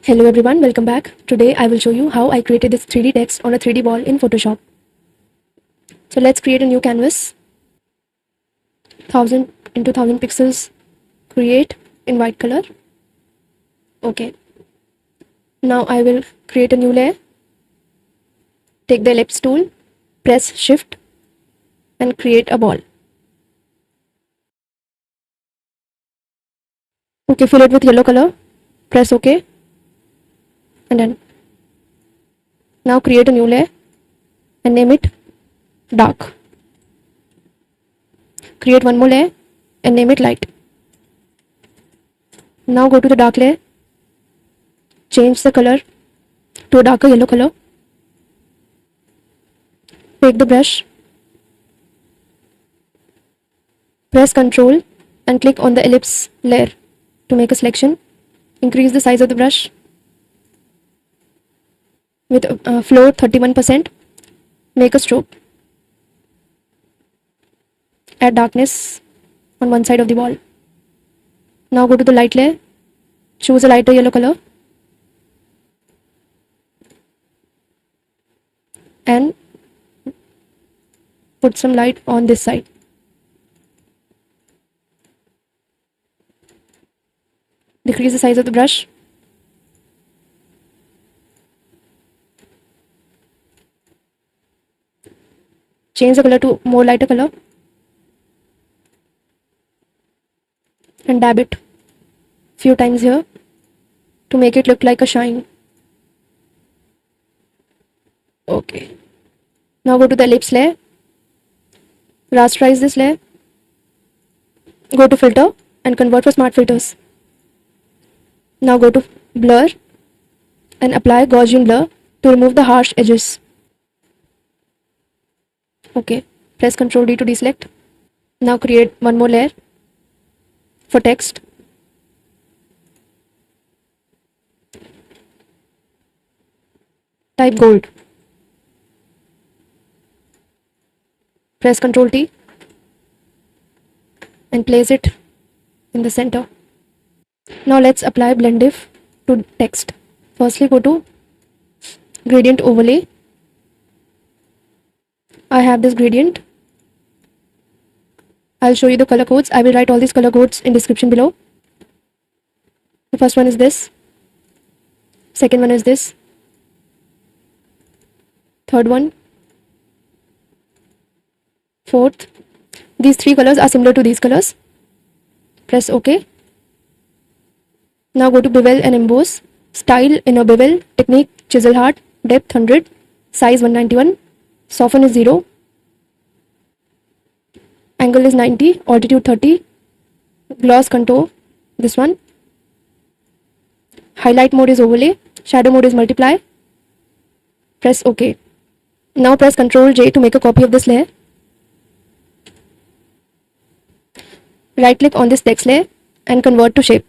Hello everyone, welcome back. Today I will show you how I created this 3D text on a 3D wall in Photoshop. So let's create a new canvas. 1000 into 1000 pixels. Create in white color. Okay. Now I will create a new layer. Take the ellipse tool, press shift and create a ball. Okay, fill it with yellow color. Press OK and done. Now create a new layer and name it dark. Create one more layer and name it light. Now go to the dark layer. Change the color to a darker yellow color. Take the brush, press Ctrl and click on the ellipse layer to make a selection. Increase the size of the brush with float 31%. Make a stroke. Add darkness on one side of the wall. Now go to the light layer. Choose a lighter yellow color and put some light on this side. Decrease the size of the brush. Change the color to more lighter color and dab it few times here to make it look like a shine. Okay. Now go to the ellipse layer. Rasterize this layer. Go to filter and convert for smart filters. Now go to blur and apply Gaussian blur to remove the harsh edges. Okay, press Ctrl D to deselect. Now create one more layer for text. Type gold. Press Ctrl T and place it in the center. Now let's apply blend diff to text. Firstly go to gradient overlay. I have this gradient. I'll show you the color codes. I will write all these color codes in description below. The first one is this. Second one is this. Third one. Fourth. These three colors are similar to these colors. Press OK. Now go to bevel and emboss. Style in a bevel. Technique chisel hard. Depth 100. Size 191. Soften is 0. Angle is 90. Altitude 30. Gloss contour. This one. Highlight mode is overlay. Shadow mode is multiply. Press OK. Now press Ctrl J to make a copy of this layer. Right click on this text layer and convert to shape.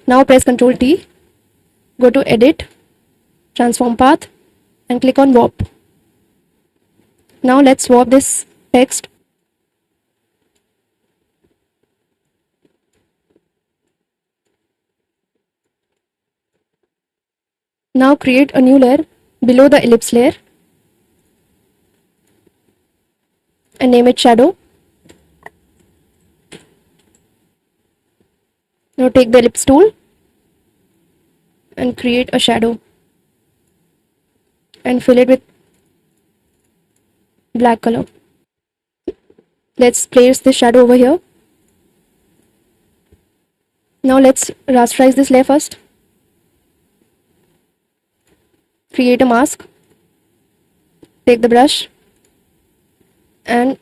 Now press Ctrl T. Go to edit, transform path and click on warp. Now let's warp this text. Now create a new layer below the ellipse layer and name it shadow. Now take the ellipse tool and create a shadow and fill it with black color. Let's place this shadow over here. Now let's rasterize this layer first. Create a mask. Take the brush and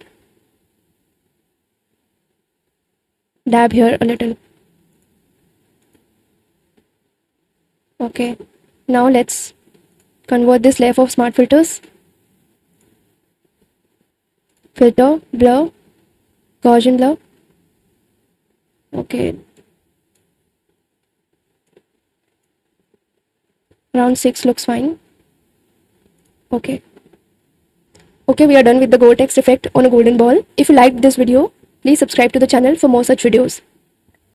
dab here a little. Okay, now let's convert this layer for smart filters. Filter, blur, Gaussian blur. Okay, around 6 looks fine. Okay, we are done with the gold text effect on a golden ball. If you liked this video, please subscribe to the channel for more such videos.